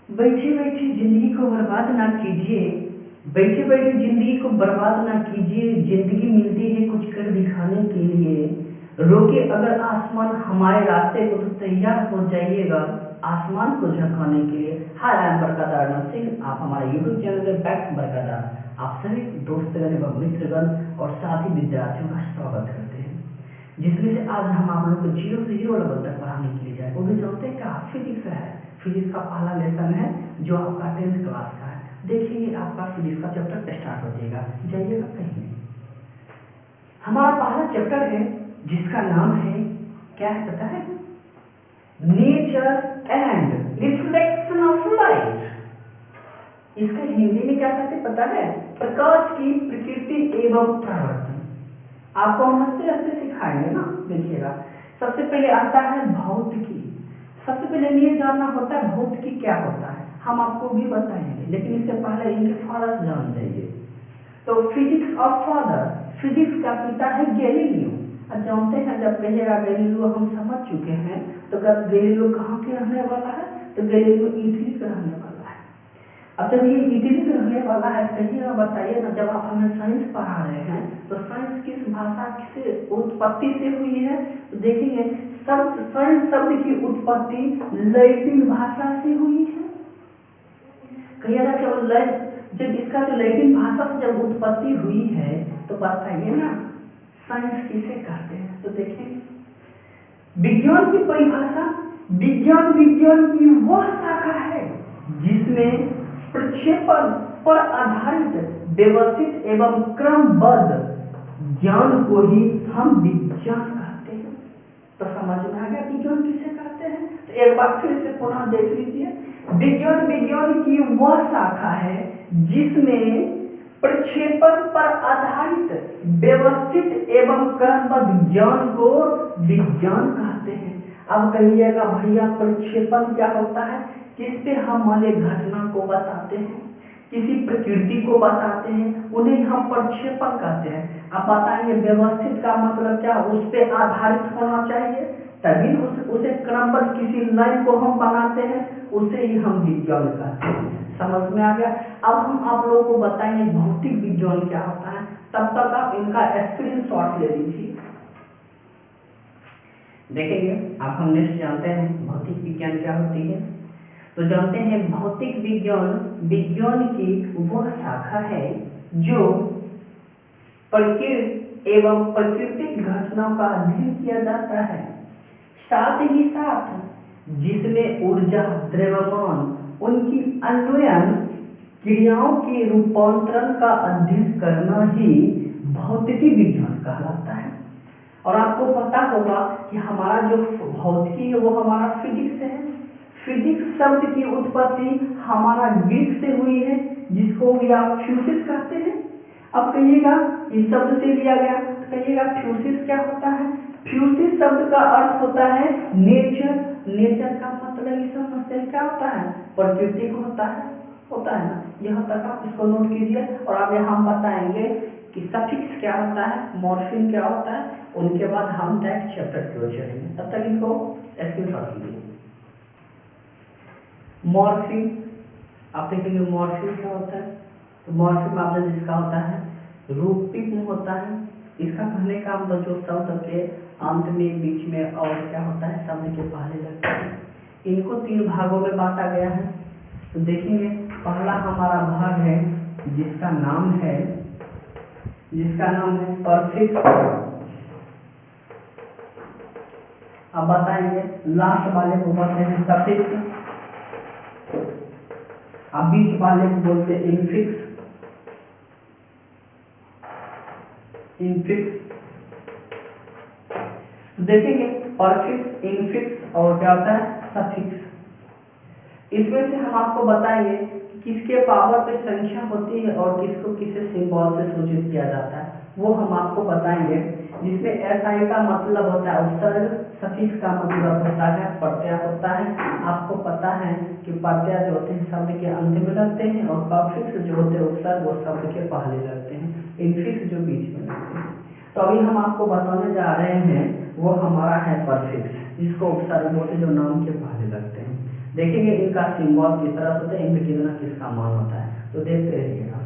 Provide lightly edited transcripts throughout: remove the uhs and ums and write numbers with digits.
बैठे बैठे जिंदगी को बर्बाद ना कीजिए, बैठे बैठे जिंदगी को बर्बाद ना कीजिए। जिंदगी मिलती है कुछ कर दिखाने के लिए। रोके अगर आसमान हमारे रास्ते को तो तैयार हो जाइएगा आसमान को झुकाने के लिए। हाय, आई एम बरकदार नाथ सिंह। आप हमारे यूट्यूब चैनल पे बैक्स बरकदार आप सभी दोस्तगण एवं मित्रगण और साथी विद्यार्थियों का स्वागत करते हैं, जिसमें से आज हम आप लोग को जीरो से हीरो लेवल तक पढ़ाने के लिए जाए। वो भी जानते हैं क्या फिजिक्स है। फिजिक्स का पहला लेसन है जो आपका 10th क्लास का है। देखिए आपका फिजिक्स का चैप्टर स्टार्ट हो जाएगा, जाइएगा कहीं नहीं। हमारा पहला चैप्टर है जिसका नाम है, क्या है पता है? Nature and reflection of light. इसका हिंदी में क्या कहते हैं पता है? प्रकाश की प्रकृति एवं प्रवृत्ति। आपको हम हंसते हंसते सिखाएंगे ना, देखिएगा। सबसे पहले आता है भौतिकी। सबसे पहले ये जानना होता है भौतिकी क्या होता है, हम आपको भी बताएंगे, लेकिन इससे पहले इनके फादर जान जाइए। तो फिजिक्स ऑफ फादर, फिजिक्स का पिता है गैलीलियो। अब जानते हैं जब कहिएगा गैलीलियो हम समझ चुके हैं, तो गैलीलियो कहाँ के रहने वाला है? तो गैलीलियो इटली का रहने वाला है। अब जब ये इटली में रहने वाला है, कहिए बताइए ना, जब आप हमें साइंस पढ़ा रहे हैं तो साइंस किस भाषा से उत्पत्ति से हुई है? तो देखेंगे शब्द, साइंस शब्द की उत्पत्ति लैटिन भाषा से हुई है। कहिएगा जब इसका जो लैटिन भाषा से जब उत्पत्ति हुई है तो बताइए ना साइंस किसे कहते हैं? तो देखें विज्ञान की परिभाषा, विज्ञान की वह शाखा है जिसमें प्रक्षेपण पर आधारित व्यवस्थित एवं क्रमबद्ध ज्ञान को ही हम विज्ञान कहते हैं। तो समझ में आ गया विज्ञान किसे कहते हैं? तो एक बार फिर से पुनः देख लीजिए। विज्ञान की वह शाखा है जिसमें प्रक्षेपण पर आधारित व्यवस्थित एवं क्रमबद्ध ज्ञान को विज्ञान कहते हैं। अब कहिएगा भैया प्रक्षेपण क्या होता है? जिसपे हम माने घटना को बताते हैं, किसी प्रकृति को बताते हैं, उन्हें हम प्रक्षेपण कहते हैं। अब बताएंगे व्यवस्थित का मतलब क्या? उस पे आधारित होना चाहिए, तभी उसे क्रमबद्ध किसी लाइन को हम बनाते हैं, उसे ही हम विज्ञान कहते हैं। समझ में आ गया? अब हम आप लोगों को बताएंगे भौतिक विज्ञान क्या होता है। तब तक आप इनका स्क्रीनशॉट ले लीजिए। देखेंगे अब हम नेक्स्ट जानते हैं भौतिक विज्ञान क्या होती है। तो जानते हैं भौतिक विज्ञान की वह शाखा है जो प्रकृति एवं प्राकृतिक घटनाओं का अध्ययन किया जाता है, साथ ही साथ जिसमें ऊर्जा, द्रव्यमान, उनकी अन्वयन क्रियाओं के रूपांतरण का अध्ययन करना ही भौतिकी विज्ञान कहलाता है। और आपको पता होगा कि हमारा जो भौतिकी है वो हमारा फिजिक्स है। फिजिक्स शब्द की उत्पत्ति हमारा ग्रीक से हुई है, जिसको भी आप फ्यूसिस कहते हैं। अब कहिएगा इस शब्द से लिया गया, तो कहिएगा फ्यूसिस क्या होता है? फ्यूसिस शब्द का अर्थ होता है नेचर। नेचर का मतलब इस समझते हैं क्या होता है? प्रकृति को होता है ना। यहाँ तक आप इसको नोट कीजिए और आगे हम बताएंगे कि सफिक्स क्या होता है, मॉर्फिन क्या होता है, उनके बाद हम नेक्स्ट चैप्टर की ओर चलेंगे। तब तक इनको स्क्रीनशॉट कीजिए। मॉर्फिन, आप देखेंगे मॉर्फिन क्या होता है? तो मॉर्फिन आपने जिसका होता है रूपिक होता है। इसका कहने का मतलब जो शब्द के अंत में, बीच में और क्या होता है शब्द के पहले लगता है। इनको 3 भागों में बांटा गया है। तो देखेंगे पहला हमारा भाग है जिसका नाम है परफिक्स। अब बताएंगे लास्ट वाले को बोलते हैं सफिक्स, अब बीच वाले को बोलते हैं इनफिक्स। तो देखेंगे परफिक्स, इनफिक्स और क्या होता है सफिक्स। इसमें से हम आपको बताएंगे कि किसके पावर पे संख्या होती है और किसको किसे सिंबल से सूचित किया जाता है, वो हम आपको बताएंगे। जिसमें एसआई का मतलब होता है उपसर्ग, सफिक्स का मतलब होता है प्रत्यय होता है। आपको पता है कि प्रत्यय जो होते हैं शब्द के अंत में लगते हैं और सफिक्स जो होते हैं उपसर्ग वो शब्द के पहले लगते हैं, इनफिक्स जो बीच में लगते हैं। तो अभी हम आपको बताने जा रहे हैं वो हमारा है परफिक्स, जिसको उपसर्ग बोलते हैं जो नाम के पहले लगते हैं। देखेंगे इनका सिंबल किस तरह से होता है, इनमें कितना किसका मान होता है, तो देखते रहिएगा।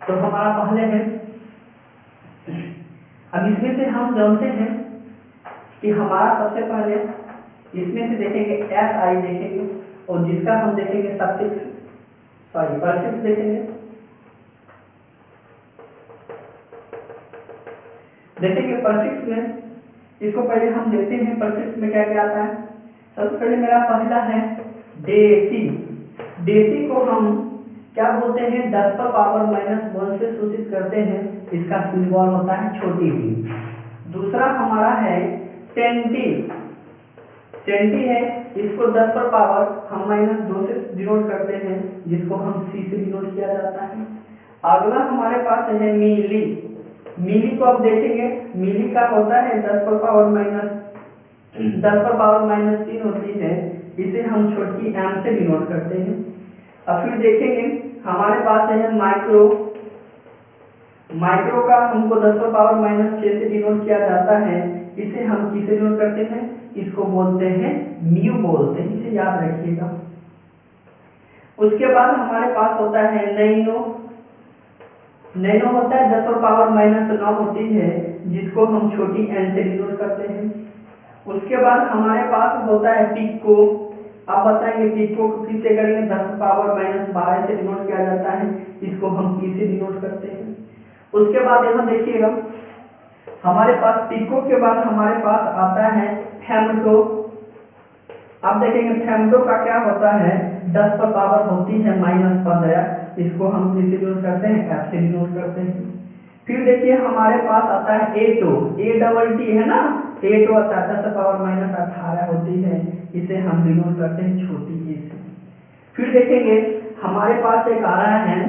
तो हमारा पहले है, अब इसमें से हम जानते हैं कि हमारा सबसे पहले इसमें से देखेंगे एस आई देखेंगे, और जिसका हम देखेंगे सफिक्स सॉरी परफिक्स देखेंगे। देखेंगे परफिक्स में, इसको पहले हम देखते हैं परफिक्स में क्या क्या आता है। सबसे पहले मेरा पहला है देसी। देसी को हम क्या बोलते हैं, 10 पर पावर -1 से सूचित करते हैं, इसका सिंबल होता है छोटी डी। दूसरा हमारा है सेंटी। सेंटी है, इसको 10 पर पावर हम -2 से डिनोट करते हैं, जिसको हम सी से डिनोट किया जाता है। अगला हमारे पास है मिली। मिली को आप देखेंगे, मिली का होता है 10 पर पावर -3 होती है, इसे हम छोटी एम से डिनोट करते हैं। अब फिर देखेंगे हमारे पास है माइक्रो। माइक्रो का हमको 10 पर पावर -6 से डिनोट किया जाता है, इसे हम किसे डिनोट करते हैं, इसको बोलते हैं म्यू बोलते हैं, इसे याद रखिएगा। उसके बाद हमारे पास होता है नैनो। नैनो होता है 10 पर पावर -9 होती है, जिसको हम छोटी एन से डिनोट करते हैं। उसके बाद हमारे पास होता है पिको। आप बताएंगे पिको को किससे करेंगे, 10 पर पावर -12 से डिनोट किया जाता है, इसको हम पी से डिनोट करते हैं। उसके बाद यहाँ देखिएगा हमारे पास पिको के बाद हमारे पास आता है फेमटो। आप देखेंगे फेमटो का क्या होता है, 10 पर पावर होती है -15, इसको हम किससे डिनोट करते हैं, एफ से डिनोट करते हैं। फिर देखिए हमारे पास आता है एटो। ए डबल टी है ना, एटो आता है 10 पावर -18 होती है, इसे हम डिनोट करते हैं छोटी ई से। फिर देखेंगे हमारे पास एक आ रहा है,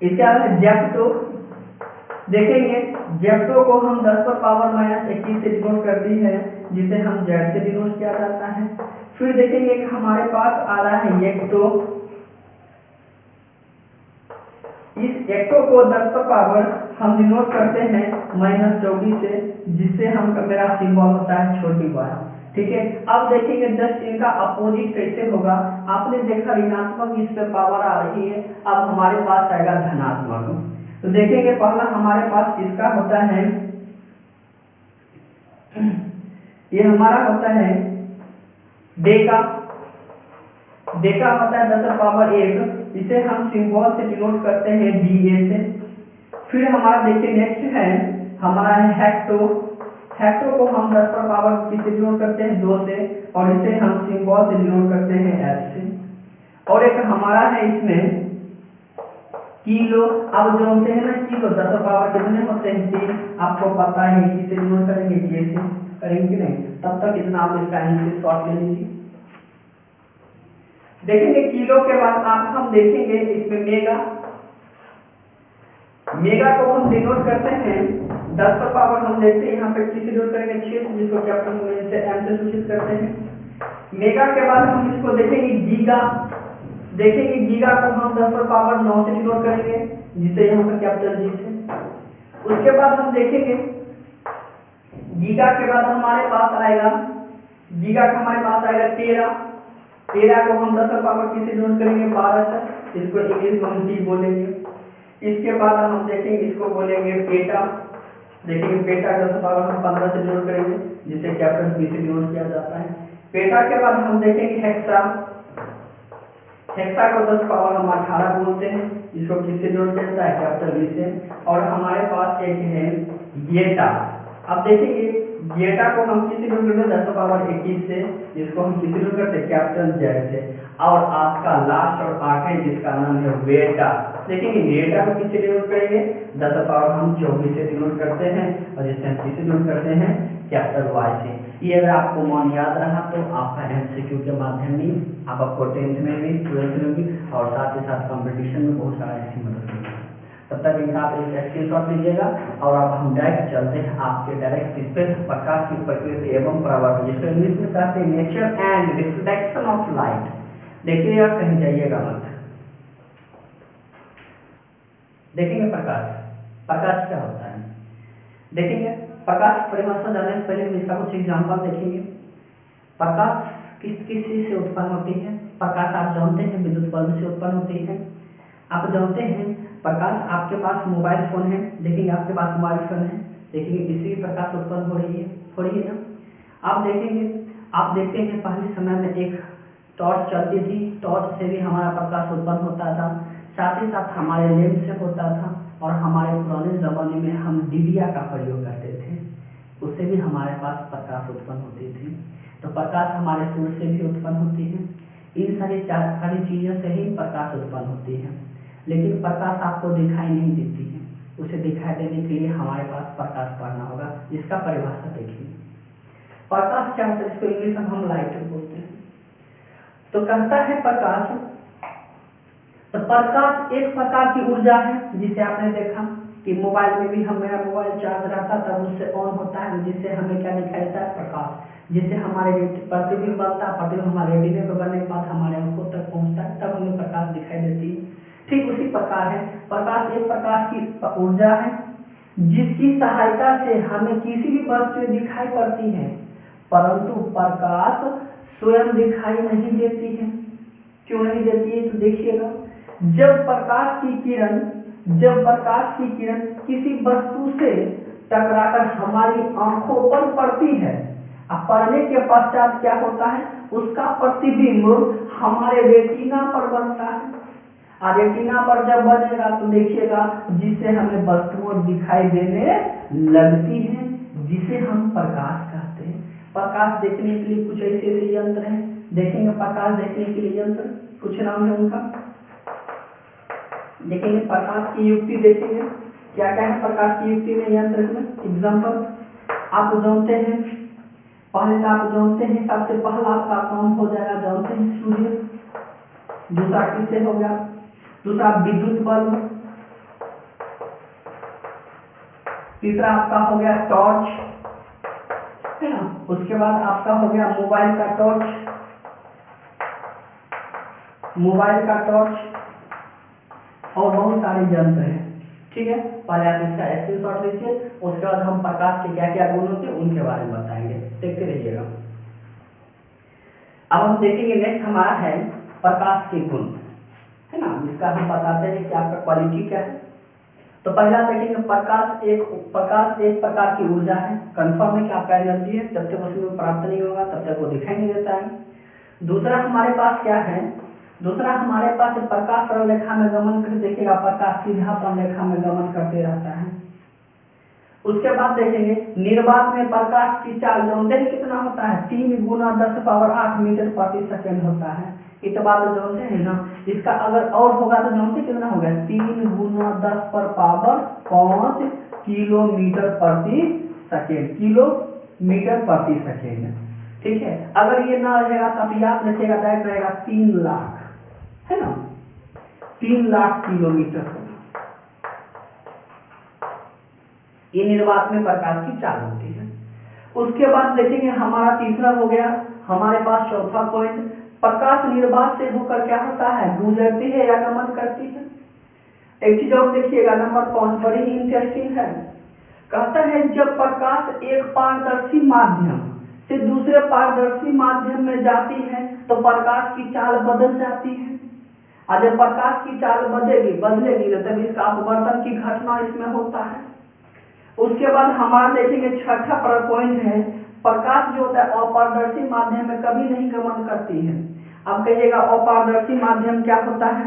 इसके बाद जेप्टो। देखेंगे जेप्टो को हम 10 पर पावर -21 से डिनोट करती है, जिसे हम जेड से डिनोट किया जाता है। फिर देखेंगे कि हमारे पास आ रहा है एक्टो। इस एक्टो को 10 पर पावर हम डिनोट करते हैं -24 से, जिससे हम मेरा सिंबल होता है छोटी वाई। ठीक है, अब देखेंगे जस्ट इनका अपोजिट कैसे होगा। आपने देखा ऋणात्मक इस पे पावर आ रही है, अब हमारे पास आएगा धनात्मक। तो देखेंगे पहला हमारे पास इसका होता है, ये हमारा होता है डेका। डेका होता है 10 पावर 1, इसे हम सिंबल से डिनोट करते हैं डीए से। फिर हमारा देखिए नेक्स्ट है हमारा है हेक्टो। हेक्टो को हम 10 पर पावर किससे डिनोट करते हैं, 2 से, और इसे हम सिंबल से डिनोट करते हैं एच से। और एक हमारा है इसमें किलो। अब जानते हैं ना किलो 10 पर पावर कितने होते हैं, 3। आपको पता है किसे डिनोट करेंगे, के से करेंगे नहीं। तब तक इतना आप इसका आंसर शॉर्ट ले लीजिए। देखेंगे किलो के बाद आप हम देखेंगे इसमें मेगा। मेगा को हम डिनोट करते हैं 10 पर पावर, हम देखते हैं यहाँ पे किसे डिनोट करेंगे 6 से, जिसको कैपिटल में से एम से सूचित करते हैं। मेगा के बाद हम इसको देखेंगे गीगा। देखेंगे गीगा को हम 10 पर पावर 9 से डिनोट करेंगे, जिसे यहाँ पर कैपिटल जी से। उसके बाद हम देखेंगे गीगा के बाद हमारे पास आएगा, गीगा का हमारे पास आएगा टेरा। टेरा को हम 10 पर पावर किससे डिनोट करेंगे, 12 से, इसको इंग्लिश में हम टी बोलेंगे। इसके बाद हम देखेंगे इसको बोलेंगे पेटा। देखेंगे पेटा 10 पावर हम 15 से डिनोट करेंगे, जिसे कैपिटल पी से डिनोट किया जाता है। पेटा के बाद हम देखेंगे हेक्सा। हेक्सा को 10 पावर हम 18 बोलते हैं, जिसको किससे डिनोट किया जाता है, कैपिटल ई से। और हमारे पास एक है येटा। अब देखेंगे येटा को हम किसी डिनोट करते हैं 10 पावर 21 से, जिसको हम किसी डिनोट करते हैं, कैपिटल जेड से। और आपका लास्ट और आखिरी जिसका नाम है वेटा। देखेंगे वेटा को किससे डिनोट करेंगे, 10 पावर हम 24 से डिनोट करते हैं, और जिसे हम किससे डिनोट करते हैं, कैपिटल वाई से। ये अगर आपको मान याद रहा तो आपका एमसीक्यू के माध्यम में आपको 10th में भी 12th में भी और साथ ही साथ कंपटीशन में बहुत सारा ऐसी मदद मिलेगी। तब तक इनका आप एक स्क्रीनशॉट लीजिएगा। और अब हम डायरेक्ट चलते हैं आपके डायरेक्ट इस पर प्रकाश की प्रकृति एवं प्रवर्तन, जिसको इंग्लिश में कहते हैं nature and reflection of light. देखिएगा कहीं जाइएगा मत। देखेंगे प्रकाश। प्रकाश क्या होता है, देखेंगे प्रकाश परिभाषा जानने से पहले हम इसका कुछ एग्जाम्पल देखेंगे। प्रकाश किस किस चीज़ से उत्पन्न होती है? प्रकाश आप जानते हैं विद्युत बल्ब से उत्पन्न होती है। आप जानते हैं प्रकाश, आपके पास मोबाइल फ़ोन है, देखेंगे आपके पास मोबाइल फ़ोन है, देखेंगे इससे भी प्रकाश उत्पन्न हो रही है ना। आप देखेंगे, आप देखते हैं पहले समय में एक टॉर्च चलती थी, टॉर्च से भी हमारा प्रकाश उत्पन्न होता था, साथ ही साथ हमारे लैंप से होता था, और हमारे पुराने ज़माने में हम डिबिया का प्रयोग करते थे, उससे भी हमारे पास प्रकाश उत्पन्न होती थी। तो प्रकाश हमारे सूर्य से भी उत्पन्न होती है। इन सारी चीज़ों से ही प्रकाश उत्पन्न होती है। लेकिन प्रकाश आपको दिखाई नहीं देती है, उसे दिखाई देने के लिए हमारे पास प्रकाश पढ़ना होगा, जिसका परिभाषा देखिए। प्रकाश क्या होता है? इसको इंग्लिश में हम लाइट बोलते हैं। तो कहता है प्रकाश, तो प्रकाश एक प्रकार की ऊर्जा है, जिसे आपने देखा कि मोबाइल में भी मेरा मोबाइल चार्ज रहता तब उससे ऑन होता है, जिससे हमें क्या दिखाई देता है? प्रकाश। जिससे हमारे प्रतिबिंब बनता है, प्रतिबिंब हमारे रेटिना पर बनने के बाद हमारे आंखों तक पहुंचता है, तब हमें प्रकाश दिखाई देती है। ठीक उसी प्रकार है प्रकाश, एक प्रकार की ऊर्जा है जिसकी सहायता से हमें किसी भी वस्तु दिखाई पड़ती है, परंतु प्रकाश स्वयं दिखाई नहीं देती है। क्यों नहीं देती है? तो देखिएगा, जब प्रकाश की किरण किसी वस्तु से टकराकर हमारी आंखों पर पड़ती है, अब पड़ने के पश्चात क्या होता है? उसका प्रतिबिंब हमारे रेटिना पर बनता है, और रेटिना पर जब बनेगा तो देखिएगा जिससे हमें वस्तुएं दिखाई देने लगती हैं, जिसे हम प्रकाश कहते हैं। प्रकाश देखने के लिए कुछ ऐसे यंत्र हैं, देखेंगे प्रकाश देखने के लिए यंत्र, कुछ नाम है उनका, देखेंगे प्रकाश की युक्ति, देखेंगे क्या क्या है प्रकाश की युक्ति में, यंत्र में। एग्जाम्पल आप जानते हैं, पहले तो आप जानते हैं सबसे पहला आपका काम हो जाएगा, जानते हैं सूर्य, दूसरा किससे हो गया? दूसरा विद्युत बल्ब, तीसरा आपका हो गया टॉर्च, है ना। उसके बाद आपका हो गया मोबाइल का टॉर्च, और बहुत सारे यंत्र हैं। ठीक है, पहले आप इसका स्क्रीनशॉट लीजिए, उसके बाद हम प्रकाश के क्या क्या गुण होते हैं उनके बारे में बताएंगे, देखते रहिएगा। अब हम देखेंगे नेक्स्ट हमारा है प्रकाश के गुण, है ना, जिसका हम बताते हैं कि आपका क्वालिटी क्या है। तो पहला देखेंगे प्रकाश एक प्रकार की ऊर्जा है, कंफर्म है कि आपका एनर्जी है, जब तक उसमें प्राप्त नहीं होगा तब तक वो दिखाई नहीं देता है। दूसरा हमारे पास क्या है? दूसरा हमारे पास प्रकाश सरल रेखा में गमन कर, देखिएगा प्रकाश सीधा रेखा में गमन करते रहता है। उसके बाद देखेंगे निर्वात में प्रकाश की चाल जानते हैं कितना होता है? 3 × 10⁸ मीटर प्रति सेकेंड होता है। ये तो बात जानते हैं ना। इसका अगर और होगा तो जानते कितना होगा? 3 × 10⁵ किलोमीटर प्रति सेकेंड, किलोमीटर प्रति सेकेंड। ठीक है, अगर ये ना रहेगा तब याद रखिएगा, डायरेक्ट रहेगा 3 लाख, है ना, 3 लाख किलोमीटर। ये निर्वात में प्रकाश की चाल होती है। उसके बाद देखेंगे हमारा तीसरा हो गया, हमारे पास चौथा पॉइंट, प्रकाश निर्वात से होकर क्या होता है? गुजरती है या गमन करती है। एक चीज और देखिएगा, नंबर 5 बड़ी ही इंटरेस्टिंग है। कहता है जब प्रकाश एक पारदर्शी माध्यम से दूसरे पारदर्शी माध्यम में जाती है तो प्रकाश की चाल बदल जाती है, और जब प्रकाश की चाल बदलेगी तब इसका अपवर्तन की घटना इसमें होता है। उसके बाद हमारा देखेंगे छठा पॉइंट है, प्रकाश जो होता है अपारदर्शी माध्यम में कभी नहीं गमन करती है। अब कहिएगा अपारदर्शी माध्यम क्या होता है?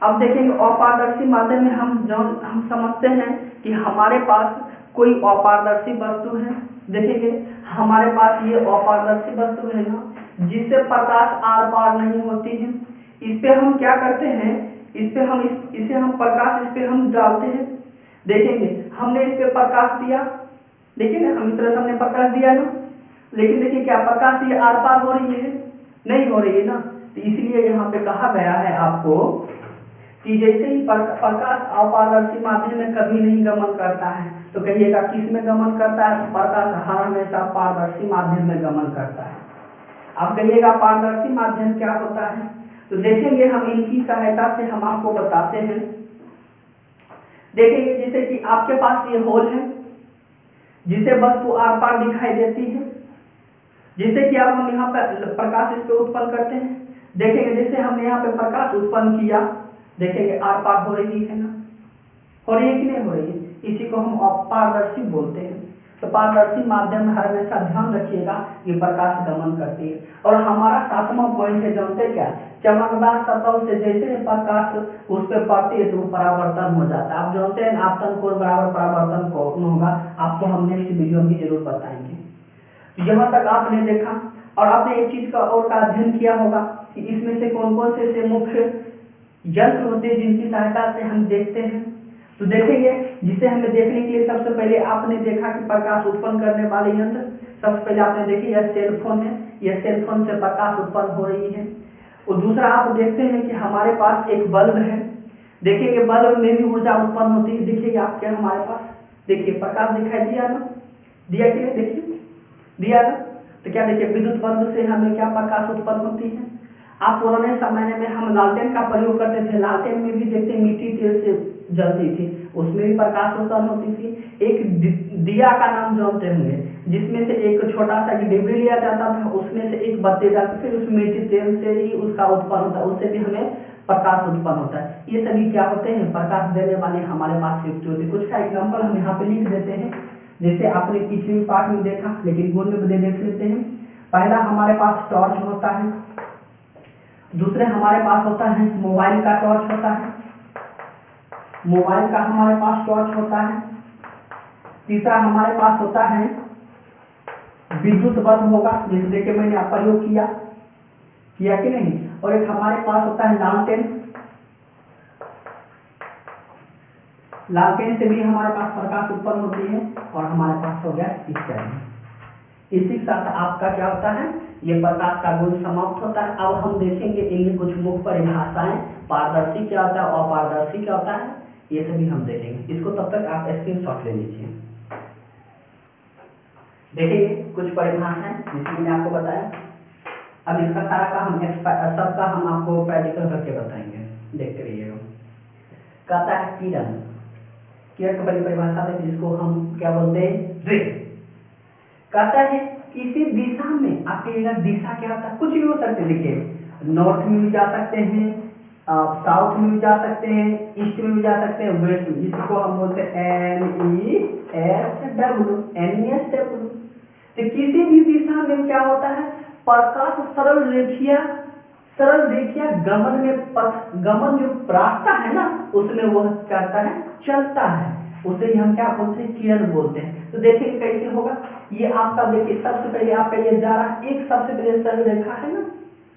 अब देखेंगे अपारदर्शी माध्यम में हम समझते हैं कि हमारे पास कोई अपारदर्शी वस्तु है, देखेंगे हमारे पास ये अपारदर्शी वस्तु है ना, जिससे प्रकाश आर पार नहीं होती है। इस पे हम क्या करते हैं? इसे हम प्रकाश इस पे हम डालते हैं, देखेंगे हमने इस पे प्रकाश दिया, देखिए ना, हम इस तरह से हमने प्रकाश दिया ना, लेकिन देखिए क्या प्रकाश ये आर पार हो रही है? नहीं हो रही है ना। तो इसलिए यहाँ पे कहा गया है आपको कि जैसे ही प्रकाश अपारदर्शी माध्यम में कभी नहीं गमन करता है, तो कहिएगा किस में गमन करता है? तो प्रकाश हर हमेशा पारदर्शी माध्यम में गमन करता है। अब कहिएगा पारदर्शी माध्यम क्या होता है? तो देखेंगे हम इनकी सहायता से हम आपको बताते हैं। देखेंगे जैसे कि आपके पास ये होल है जिसे वस्तु आर पार दिखाई देती है, जैसे कि अब हम यहाँ पर प्रकाश इस पे उत्पन्न करते हैं, देखेंगे जैसे हमने यहाँ पे प्रकाश उत्पन्न किया, देखेंगे आर पार हो रही है ना, हो रही है कि नहीं हो रही है, इसी को हम अपारदर्शी बोलते हैं। तो पारदर्शी माध्यम में हमेशा ध्यान रखिएगा ये प्रकाश गमन करती है। और हमारा 7वां पॉइंट है, जानते क्या, चमकदार सतह से जैसे प्रकाश उस पर पड़ती है तो वो परावर्तन हो जाता है। आप जानते हैं आपतन कोण बराबर परावर्तन कोण होगा, आपको हम नेक्स्ट वीडियो में जरूर बताएंगे। तो यहाँ तक आपने देखा, और आपने एक चीज का और का अध्ययन किया होगा कि इसमें से कौन कौन से मुख्य यंत्र होते हैं जिनकी सहायता से हम देखते हैं। तो देखेंगे, जिसे हमें देखने के लिए सबसे पहले आपने देखा कि प्रकाश उत्पन्न करने वाले यंत्र, सबसे पहले आपने देखी यह सेल फोन है, यह सेल फोन से प्रकाश उत्पन्न हो रही है। और दूसरा आप देखते हैं कि हमारे पास एक बल्ब है, देखेंगे बल्ब में भी ऊर्जा उत्पन्न होती है। देखिएगा आपके हमारे पास, देखिए प्रकाश दिखाई दिया ना, दिया कि नहीं, देखिए दिया ना। तो क्या देखिए विद्युत बल्ब से हमें क्या प्रकाश उत्पन्न होती है। आप पुराने समय में हम लालटेन का प्रयोग करते थे, लालटेन में भी देखते मिट्टी तेल से जलती थी, उसमें भी प्रकाश उत्पन्न होती थी। एक दिया का नाम जानते होंगे, जिसमें से एक छोटा सा डिब्बी लिया जाता था, उसमें से एक बत्ती डालते, फिर उसमें मिट्टी तेल से ही उसका उत्पन्न होता है, उससे भी हमें प्रकाश उत्पन्न होता है। ये सभी क्या होते हैं, प्रकाश देने वाले हमारे पास युक्ति होती है। कुछ का एग्जाम्पल हम यहाँ पे लिख देते हैं, जैसे आपने पिछले पार्ट में देखा, लेकिन गुण में देख लेते हैं। पहला हमारे पास टॉर्च होता है, दूसरे हमारे पास होता है मोबाइल का टॉर्च होता है, मोबाइल का हमारे पास टॉर्च होता है। तीसरा हमारे पास होता है विद्युत बल्ब होगा, जैसे देखिए मैंने प्रयोग किया कि नहीं। और एक हमारे पास होता है लालटेन, लालटेन से भी हमारे पास प्रकाश उत्पन्न होती है। और हमारे पास हो गया इत्यादि। इसी के साथ आपका क्या होता है, ये प्रकाश का गुण समाप्त होता है। अब हम देखेंगे इनकी कुछ मुख्य परिभाषाएं, पारदर्शी क्या होता है, अपारदर्शी क्या होता है, ये सभी हम देखेंगे। इसको तब तक आप स्क्रीनशॉट ले लीजिए। देखेंगे कुछ परिभाषाएं जिसमें मैंने आपको बताया। अब इसका सारा का हम सबका हम आपको प्रैक्टिकल करके बताएंगे, देखते रहिएगा। कहता है किरण, किरण की पहली परिभाषा है जिसको हम क्या बोलते हैं, रे। कहता है किसी दिशा में, आप कहिएगा दिशा क्या होता है, कुछ भी हो सकते हैं। देखिए नॉर्थ में भी जा सकते हैं, साउथ में भी जा सकते हैं, ईस्ट में भी जा सकते हैं, वेस्ट में, जिसको हम बोलते हैं NESW, NESW। तो किसी भी दिशा में क्या होता है, प्रकाश सरल रेखिया गमन में पथ, गमन जो रास्ता है ना उसमें वह करता है, चलता है, उसे ही हम क्या बोलते हैं, किरण बोलते हैं। तो देखिए कैसे होगा, ये आपका देखिए सबसे पहले आपका ये जा रहा है, एक सबसे पहले सरल रेखा है ना,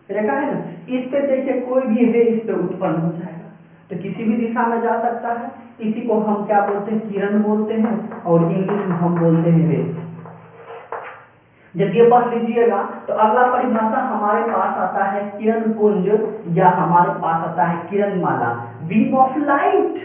रेखा है ना, इस पे देखिए कोई भी रे इस पे उत्पन्न हो जाएगा, तो किसी भी दिशा में जा सकता है। इसी को हम क्या बोलते हैं, किरण बोलते हैं, और इंग्लिश में हम बोलते हैं रे। जब ये पढ़ लीजिएगा तो अगला परिभाषा हमारे पास आता है किरण पुंज, या हमारे पास आता है किरण माला, बीम ऑफ लाइट।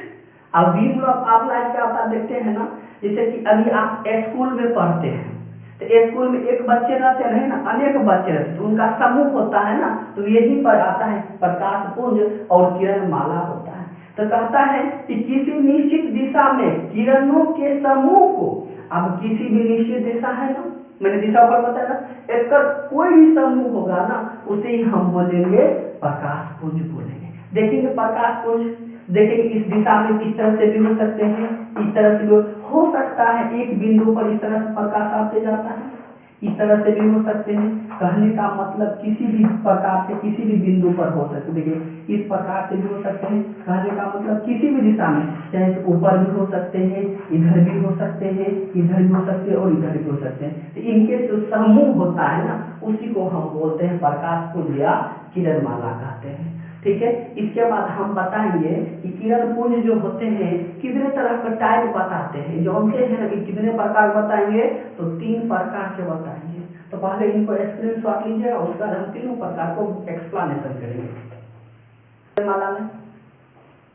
अब बीम ऑफ लाइट क्या होता है देखते हैं ना, जैसे कि अभी आप स्कूल में पढ़ते हैं, तो स्कूल में एक बच्चे रहते हैं ना, अनेक बच्चे रहते हैं, तो उनका समूह होता है ना, तो यही पर आता है प्रकाश पुंज और किरण माला होता है। तो कहता है कि किसी निश्चित दिशा में किरणों के समूह को, अब किसी भी निश्चित दिशा है ना, मैंने दिशा पर बताया ना, एक कोई भी समूह होगा ना उसे ही हम बोलेंगे प्रकाश पुंज बोलेंगे। देखेंगे प्रकाश पुंज, देखेंगे इस दिशा में इस तरह से भी हो सकते हैं, इस तरह से भी हो सकता है, एक बिंदु पर इस तरह से प्रकाश आते जाता है, इस तरह से भी हो सकते हैं। कहने का मतलब किसी भी प्रकार से किसी भी बिंदु पर हो सकते, देखिए इस प्रकार से भी हो सकते हैं। कहने का मतलब किसी भी दिशा में, चाहे तो ऊपर भी हो सकते हैं, इधर भी हो सकते हैं, इधर भी हो सकते हैं और इधर भी हो सकते हैं। तो इनके जो समूह होता है ना उसी को हम बोलते हैं प्रकाश पुंज या किरण माला कहते हैं। ठीक है, इसके बाद हम बताएंगे कि किरण पुंज जो होते हैं कितने तरह का टाइप बताते हैं, जानते हैं ना कि कितने प्रकार बताएंगे, तो 3 प्रकार के बताएंगे। तो पहले इनको स्क्रीनशॉट लीजिए, उसके बाद हम तीनों प्रकार को एक्सप्लेनेशन करेंगे। माला में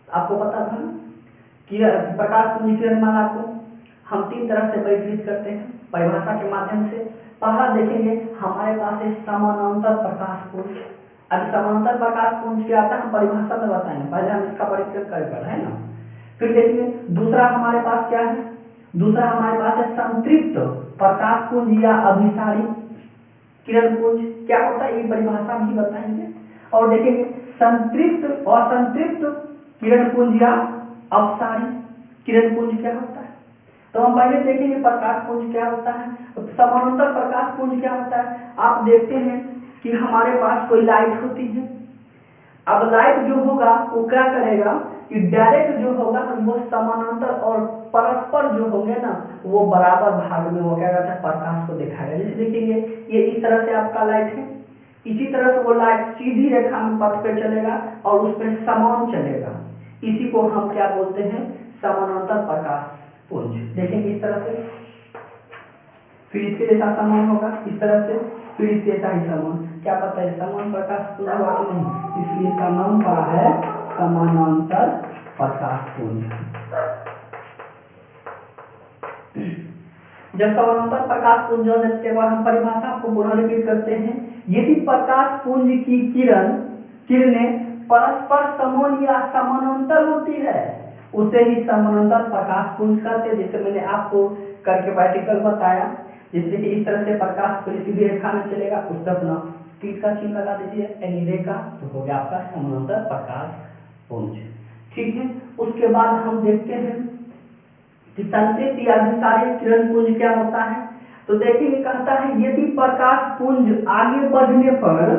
आपको पता था ना कि प्रकाश पुंज किरण माला को हम 3 तरह से वर्गीकृत करते हैं परिभाषा के माध्यम से। पहला देखेंगे हमारे पास है समानांतर प्रकाश पुंज। अब समानांतर प्रकाश पुंज क्या आता है हम परिभाषा में बताएंगे, पहले हम इसका परिचय करेंगे, है ना। फिर देखेंगे दूसरा हमारे पास क्या है, दूसरा हमारे पास है संतृप्त प्रकाश पुंज या अभिसारी। किरण पुंज क्या होता है ये परिभाषा भी बताएंगे। और देखेंगे संतृप्त और असंतृप्त किरण पुंज या अपसारी किरण पुंज क्या होता है। तो हम पहले देखेंगे प्रकाश पुंज क्या होता है, समानांतर प्रकाश पुंज क्या होता है। आप देखते हैं कि हमारे पास कोई लाइट होती है, अब लाइट जो होगा वो क्या करेगा कि डायरेक्ट जो होगा वो समानांतर और परस्पर जो होंगे ना वो बराबर भाग में वो क्या करता है प्रकाश को दिखाएगा। जैसे देखेंगे ये इस तरह से आपका लाइट है, इसी तरह से वो लाइट सीधी रेखा में पथ पे चलेगा और उस पर समान चलेगा, इसी को हम क्या बोलते हैं समानांतर प्रकाश पुंज। देखेंगे इस तरह से, फिर इसके जैसा समान होगा इस तरह से, फिर इसके जैसा ही समान, क्या पता है समान प्रकाश पुंज हुआ कि नहीं, इसलिए इसका नाम पड़ा है समानांतर प्रकाश पुंज। जब समानांतर प्रकाश पुंज के बाद हम परिभाषा आपको पुनः रिपीट करते हैं। यदि प्रकाश पुंज की किरणें परस्पर समान या समानांतर होती है उसे ही समानांतर प्रकाश पुंज कहते हैं। जैसे मैंने आपको करके प्रैक्टिकल बताया, जैसे कि इस तरह से प्रकाश पूरी सीधी रेखा में चलेगा, उस पर अपना तीर का चिन्ह लगा दीजिए यानी रेखा, तो हो गया आपका समानांतर प्रकाश पुंज। ठीक है, उसके बाद हम देखते हैं कि संतृप्त या अभिसारी किरण पुंज क्या होता है। तो देखिए कहता है यदि प्रकाश पुंज आगे बढ़ने पर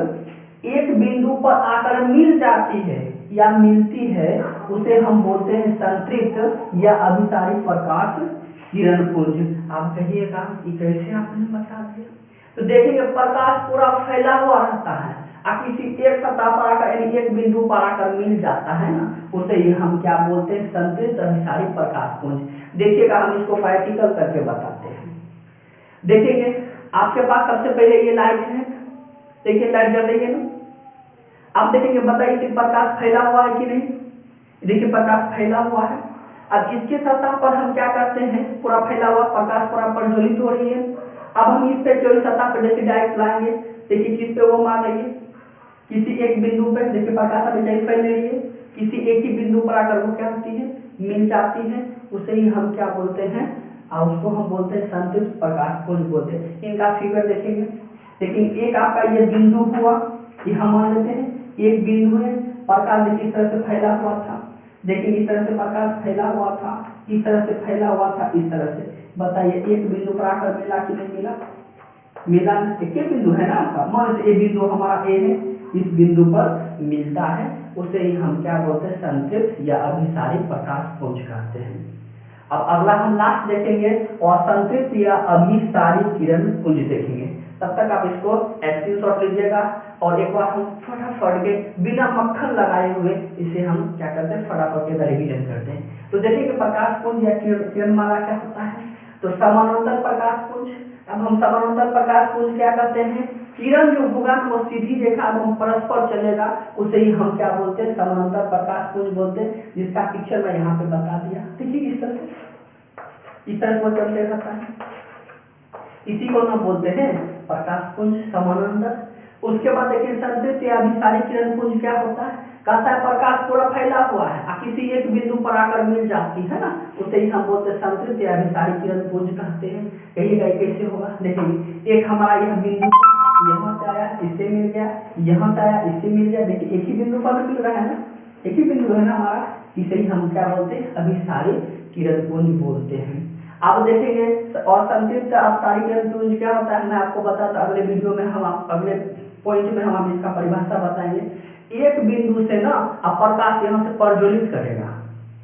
एक बिंदु पर आकर मिल जाती है या मिलती है उसे हम बोलते हैं संतृप्त या अभिसारी प्रकाश किरण पुंज। आप कहिएगा कि कैसे आपने बता दिया। तो देखेंगे प्रकाश पूरा फैला हुआ रहता है और किसी एक सतह पर आकर यानी एक बिंदु पर आकर मिल जाता है ना, उसे ही हम क्या बोलते हैं संतृप्त अभिसारी प्रकाश पुंज। देखिएगा हम इसको प्रैक्टिकल करके बताते हैं। देखेंगे आपके पास सबसे पहले ये लाइट है, देखिए लाइट जल रही है ना, आप देखेंगे बताइए कि प्रकाश फैला हुआ है कि नहीं। देखिए प्रकाश फैला हुआ है, अब इसके सतह पर हम क्या करते हैं पूरा फैला हुआ प्रकाश पूरा प्रज्वलित हो रही है। अब हम इस पे कोई सतह पर देखिए डायरेक्ट लाएंगे, देखिए किस पे वो मार रही है किसी एक बिंदु पे, देखिए प्रकाश अभी कहीं फैल रही है, किसी एक ही बिंदु पर आकर वो क्या होती है मिल जाती है, उसे ही हम क्या बोलते हैं और उसको हम बोलते हैं संतृप्त प्रकाश पुंज बोलते हैं। इनका फिगर देखेंगे, देखिए एक आपका ये बिंदु हुआ, ये हम मान लेते हैं एक बिंदु है, प्रकाश देखिए इस तरह से फैला हुआ था, देखिए इस तरह से प्रकाश फैला हुआ था, इस तरह से फैला हुआ था, इस तरह से। बताइए एक बिंदु पर आकर मिला कि नहीं मिला, मिला एक ही बिंदु है ना आपका, मान लीजिए ये बिंदु हमारा ए है, इस बिंदु पर मिलता है, उसे ही हम क्या बोलते हैं संतृप्त या अभिसारी प्रकाश पुंज कहते हैं। अब अगला हम लास्ट देखेंगे असंतृप्त या अभिसारी किरण पुंज देखेंगे। तब तक आप इसको स्क्रीनशॉट लीजिएगा और एक बार हम फटाफट के बिना मक्खन लगाए हुए इसे हम क्या करते हैं फटाफट के रिवीजन करते हैं। तो देखिए कि प्रकाश पुंज या किरणमाला क्या होता है। तो समानांतर प्रकाश पुंज, अब हम समानांतर प्रकाश पुंज क्या करते हैं, किरण जो होगा वो सीधी रेखा एवं परस्पर चलेगा, उसे ही हम क्या बोलते हैं समानांतर प्रकाश पुंज बोलते हैं, जिसका पिक्चर मैं यहाँ पे बता दिया। देखिए इस तरह से वो चलते रहता है, इसी को हम बोलते हैं प्रकाश पुंज समानांतर। उसके बाद देखिए संतृप्त या अभिसारी किरण पुंज क्या होता है, कहता है प्रकाश पूरा फैला हुआ है और किसी एक बिंदु पर आकर मिल जाती है ना, उसे ही हम बोलते हैं संतृप्त या अभिसारी किरण पुंज कहते हैं। कहिएगा कैसे होगा, देखिए एक हमारा यह बिंदु यहाँ से आया इससे मिल गया, यहाँ से आया इससे मिल गया, देखिए एक ही बिंदु पर मिल रहा है ना, एक ही बिंदु है ना हमारा, इसे ही हम क्या बोलते हैं अभिसारी किरण पुंज बोलते हैं। अब देखेंगे असंतृप्त अभिसारी किरण पुंज क्या होता है, मैं आपको बताता अगले वीडियो में, हम अगले पॉइंट में हम इसका परिभाषा बताएंगे। एक बिंदु से ना अब प्रकाश यहाँ से प्रज्वलित करेगा,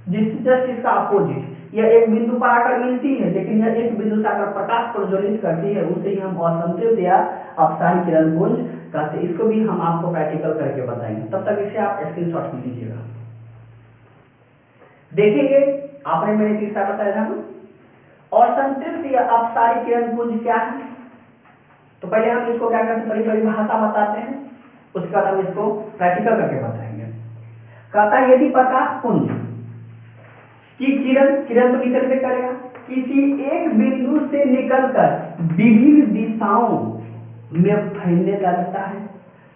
जस्ट इसका अपोजिट, यह एक बिंदु पर आकर मिलती है लेकिन यह एक बिंदु से आकर प्रकाश प्रज्वलित करती है, उसे ही हम असंतृप्त या अभिसारी किरण पुंज कहते हैं। इसको भी हम आपको प्रैक्टिकल करके बताएंगे, तब तक इसे आप स्क्रीनशॉट लीजिएगा। देखेंगे आपने मैंने तीसरा बताया था ना, असंतृप्त या अभिसारी किरण पुंज क्या है। तो पहले हम इसको क्या करते हैं परिभाषा बताते हैं, उसके बाद हम इसको प्रैक्टिकल करके बताएंगे। कहता है यदि प्रकाश पुंज की किरण तो निकल के करेगा, किसी एक बिंदु से निकलकर विभिन्न दिशाओं में फैलने लगता है।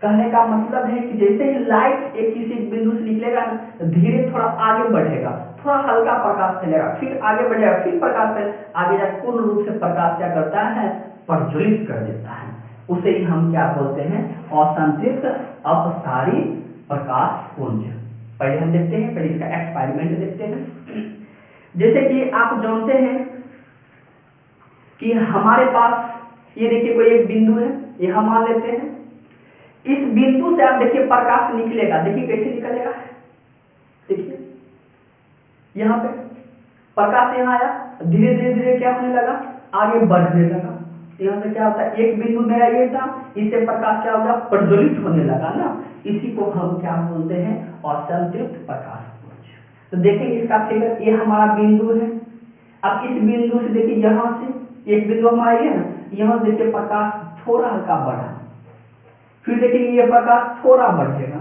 कहने का मतलब है कि जैसे ही लाइट एक किसी बिंदु से निकलेगा ना, तो धीरे थोड़ा आगे बढ़ेगा, थोड़ा हल्का प्रकाश फैलेगा, फिर आगे बढ़ेगा, फिर प्रकाश फैल, आगे जाकर पूर्ण रूप से प्रकाश क्या करता है प्रज्वलित कर देता है। उसे ही हम क्या बोलते हैं, असंतृप्त अपसारी प्रकाश पुंज। पहले हम देखते हैं, पहले इसका एक्सपेरिमेंट देखते हैं। जैसे कि आप जानते हैं कि हमारे पास ये देखिए कोई एक बिंदु है, ये हम मान लेते हैं। इस बिंदु से आप देखिए प्रकाश निकलेगा, देखिए कैसे निकलेगा, देखिए यहाँ पे प्रकाश यहाँ आया, धीरे धीरे धीरे क्या होने लगा, आगे बढ़ने लगा। यहाँ से क्या होता है, एक बिंदु मेरा ये था, इससे प्रकाश क्या होगा, प्रज्वलित होने लगा ना, इसी को हम क्या बोलते हैं, असंतृप्त प्रकाश पुंज। तो देखेंगे इसका फिगर, ये हमारा बिंदु है। अब इस बिंदु से देखिए यहाँ से एक बिंदु हमारा ये ना, यहाँ से देखिए प्रकाश थोड़ा हल्का बढ़ा, फिर देखेंगे ये प्रकाश थोड़ा बढ़ेगा,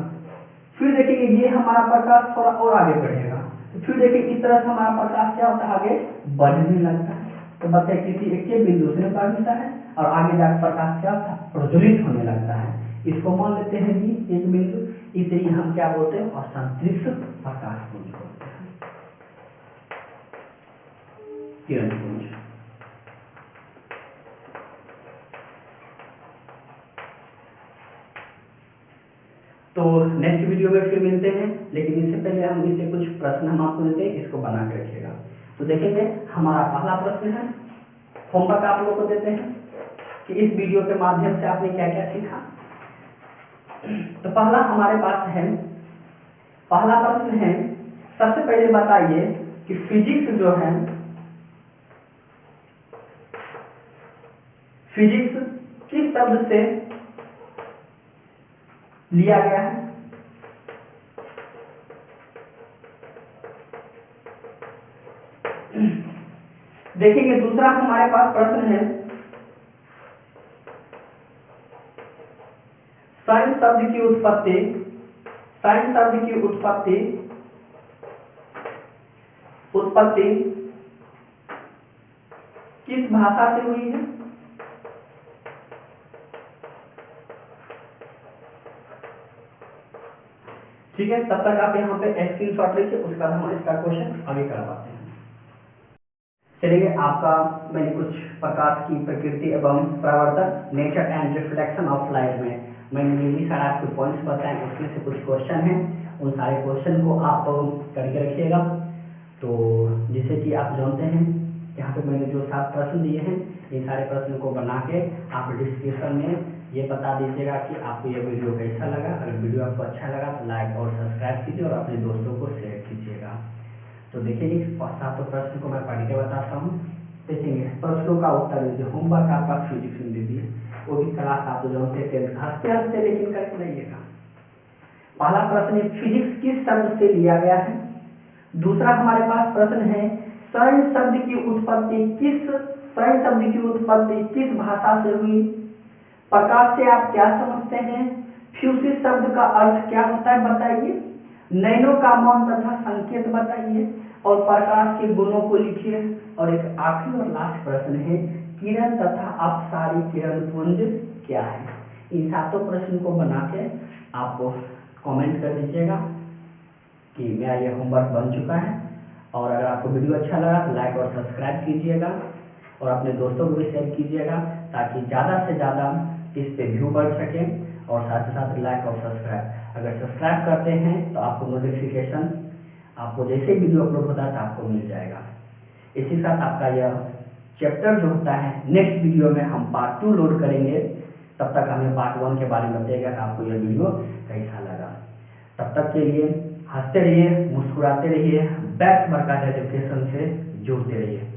फिर देखेंगे ये हमारा प्रकाश थोड़ा और आगे बढ़ेगा, फिर देखिए इस तरह से हमारा प्रकाश क्या होता है, आगे बढ़ने लगता है। तो बताइए किसी एक के बिंदु से बढ़ता है और आगे जाकर प्रकाश क्या होता है, प्रज्वलित होने लगता है। इसको मान लेते हैं कि एक बिंदु, इसे ही हम क्या बोलते हैं, असंतृप्त प्रकाश पुंज बोलते हैं, किरण पुंज। तो नेक्स्ट वीडियो में फिर मिलते हैं, लेकिन इससे पहले हम इससे कुछ प्रश्न हम आपको देते हैं, इसको बना के रखिएगा। तो देखेंगे हमारा पहला प्रश्न है, होमवर्क आप लोगों को देते हैं कि इस वीडियो के माध्यम से आपने क्या क्या सीखा। तो पहला हमारे पास है, पहला प्रश्न है, सबसे पहले बताइए कि फिजिक्स जो है, फिजिक्स किस शब्द से लिया गया है। देखेंगे दूसरा हमारे पास प्रश्न है, साइंस शब्द की उत्पत्ति, साइंस शब्द की उत्पत्ति किस भाषा से हुई है। ठीक है, तब तक आप यहाँ पे स्क्रीनशॉट लीजिए, उसके बाद हम इसका क्वेश्चन आगे करवाते हैं। चलिए, आपका मैंने कुछ प्रकाश की प्रकृति एवं परावर्तन, nature and reflection of light में मैंने जो भी सारे आपको पॉइंट्स बताए, उसमें से कुछ क्वेश्चन हैं, उन सारे क्वेश्चन को आप करके रखिएगा। तो जैसे कि आप जानते हैं, यहाँ पे मैंने जो 7 प्रश्न दिए हैं, इन सारे प्रश्नों को बना के आप डिस्क्रिप्शन में ये बता दीजिएगा कि आपको ये वीडियो कैसा लगा। अगर वीडियो आपको अच्छा लगा तो लाइक और सब्सक्राइब कीजिए और अपने दोस्तों को शेयर कीजिएगा। तो देखिए, 7 प्रश्न को मैं पढ़ के बताता हूँ। देखेंगे प्रश्नों का उत्तर दीजिए, होमवर्क आपका फिजिक्स में दीजिए, वो भी क्लास आप जो जानते हैं, हंसते हंसते लेकिन करके लाइएगा। पहला प्रश्न है, फिजिक्स किस शब्द से लिया गया है। दूसरा हमारे पास प्रश्न है, साइंस शब्द की उत्पत्ति किस भाषा से हुई। प्रकाश से आप क्या समझते हैं। फ्यूसिस शब्द का अर्थ क्या होता है बताइए। नैनो का मान तथा संकेत बताइए और प्रकाश के गुणों को लिखिए। और एक आखिरी और लास्ट प्रश्न है, किरण तथा अपसारी किरण पुंज क्या है। इन 7 प्रश्न को बना के आपको कमेंट कर दीजिएगा कि मेरा ये होमवर्क बन चुका है। और अगर आपको वीडियो अच्छा लगा तो लाइक और सब्सक्राइब कीजिएगा और अपने दोस्तों को भी शेयर कीजिएगा, ताकि ज़्यादा से ज़्यादा इस पे व्यू बढ़ सके। और साथ ही साथ लाइक और सब्सक्राइब, अगर सब्सक्राइब करते हैं तो आपको नोटिफिकेशन, आपको जैसे वीडियो अपलोड होता है तो आपको मिल जाएगा। इसी के साथ आपका यह चैप्टर जो होता है, नेक्स्ट वीडियो में हम पार्ट 2 लोड करेंगे। तब तक हमें पार्ट 1 के बारे में बताइएगा कि आपको यह वीडियो कैसा लगा। तब तक के लिए हंसते रहिए, मुस्कुराते रहिए, बैक्स बरकत एजुकेशन से जुड़ते रहिए।